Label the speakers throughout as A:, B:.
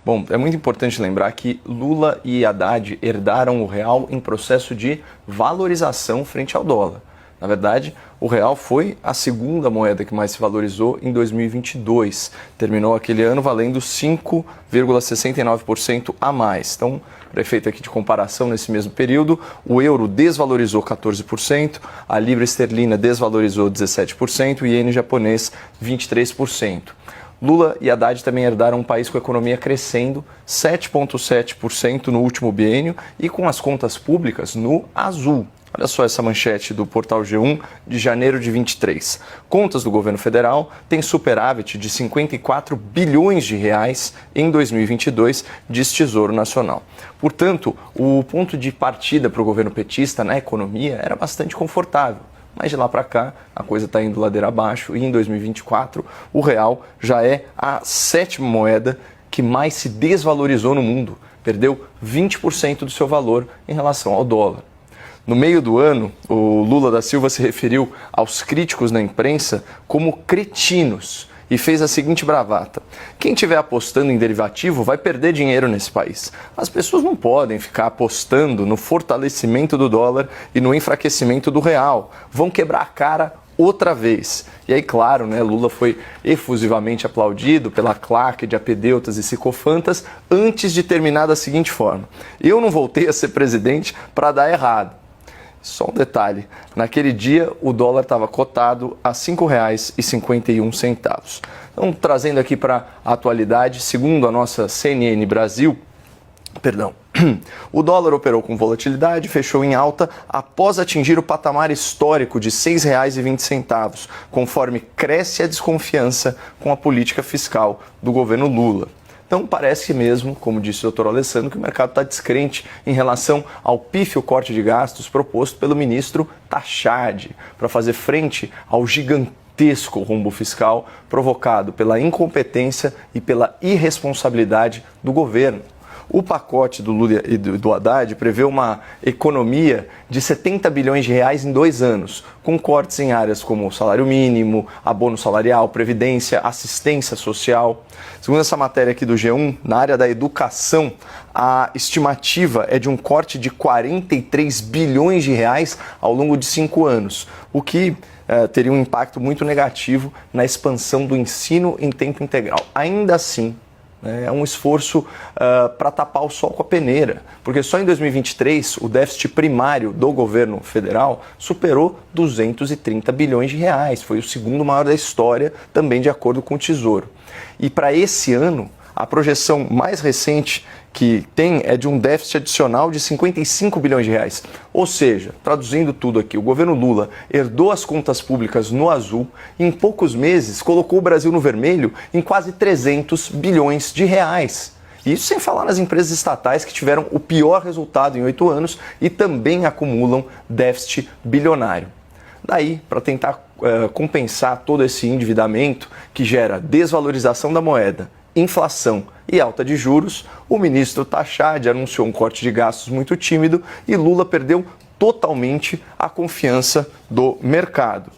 A: Bom, é muito importante lembrar que Lula e Haddad herdaram o real em processo de valorização frente ao dólar. Na verdade, o real foi a segunda moeda que mais se valorizou em 2022. Terminou aquele ano valendo 5,69% a mais. Então, para efeito aqui de comparação, nesse mesmo período, o euro desvalorizou 14%, a libra esterlina desvalorizou 17% e o iene japonês 23%. Lula e Haddad também herdaram um país com a economia crescendo 7,7% no último biênio e com as contas públicas no azul. Olha só essa manchete do portal G1 de janeiro de 23. Contas do governo federal têm superávit de 54 bilhões de reais em 2022, diz Tesouro Nacional. Portanto, o ponto de partida para o governo petista na economia era bastante confortável. Mas de lá para cá, a coisa está indo ladeira abaixo e em 2024 o real já é a sétima moeda que mais se desvalorizou no mundo. Perdeu 20% do seu valor em relação ao dólar. No meio do ano, o Lula da Silva se referiu aos críticos na imprensa como cretinos e fez a seguinte bravata: quem estiver apostando em derivativo vai perder dinheiro nesse país. As pessoas não podem ficar apostando no fortalecimento do dólar e no enfraquecimento do real. Vão quebrar a cara outra vez. E aí, claro, Lula foi efusivamente aplaudido pela claque de apedeutas e sicofantas antes de terminar da seguinte forma: eu não voltei a ser presidente para dar errado. Só um detalhe, naquele dia o dólar estava cotado a R$ 5,51. Então, trazendo aqui para a atualidade, segundo a nossa CNN Brasil, o dólar operou com volatilidade e fechou em alta após atingir o patamar histórico de R$ 6,20, conforme cresce a desconfiança com a política fiscal do governo Lula. Então parece mesmo, como disse o Dr. Alessandro, que o mercado está descrente em relação ao pífio corte de gastos proposto pelo ministro Tachad para fazer frente ao gigantesco rombo fiscal provocado pela incompetência e pela irresponsabilidade do governo. O pacote do Lula e do Haddad prevê uma economia de 70 bilhões de reais em 2 anos, com cortes em áreas como salário mínimo, abono salarial, previdência, assistência social. Segundo essa matéria aqui do G1, na área da educação, a estimativa é de um corte de 43 bilhões de reais ao longo de 5 anos, o que teria um impacto muito negativo na expansão do ensino em tempo integral. Ainda assim, é um esforço para tapar o sol com a peneira, porque só em 2023 o déficit primário do governo federal superou 230 bilhões de reais, foi o segundo maior da história, também de acordo com o Tesouro. E para esse ano, a projeção mais recente que tem é de um déficit adicional de 55 bilhões de reais. Ou seja, traduzindo tudo aqui, o governo Lula herdou as contas públicas no azul e em poucos meses colocou o Brasil no vermelho em quase 300 bilhões de reais. Isso sem falar nas empresas estatais que tiveram o pior resultado em 8 anos e também acumulam déficit bilionário. Daí, para tentar compensar todo esse endividamento que gera desvalorização da moeda, inflação e alta de juros, o ministro Tachad anunciou um corte de gastos muito tímido e Lula perdeu totalmente a confiança do mercado.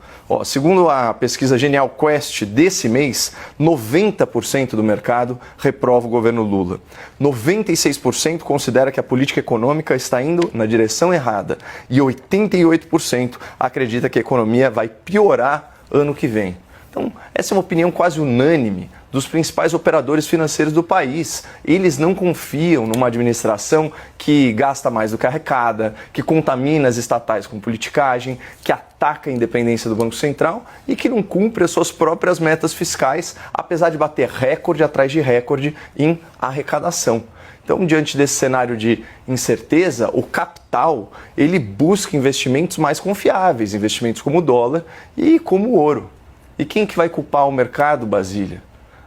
A: Segundo a pesquisa Genial Quest desse mês, 90% do mercado reprova o governo Lula. 96% considera que a política econômica está indo na direção errada e 88% acredita que a economia vai piorar ano que vem. Então, essa é uma opinião quase unânime dos principais operadores financeiros do país. Eles não confiam numa administração que gasta mais do que arrecada, que contamina as estatais com politicagem, que ataca a independência do Banco Central e que não cumpre as suas próprias metas fiscais, apesar de bater recorde atrás de recorde em arrecadação. Então, diante desse cenário de incerteza, o capital ele busca investimentos mais confiáveis, investimentos como o dólar e como o ouro. E quem que vai culpar o mercado, Basília?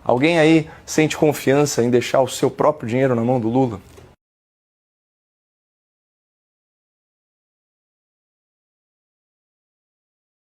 A: Alguém aí sente confiança em deixar o seu próprio dinheiro na mão do Lula?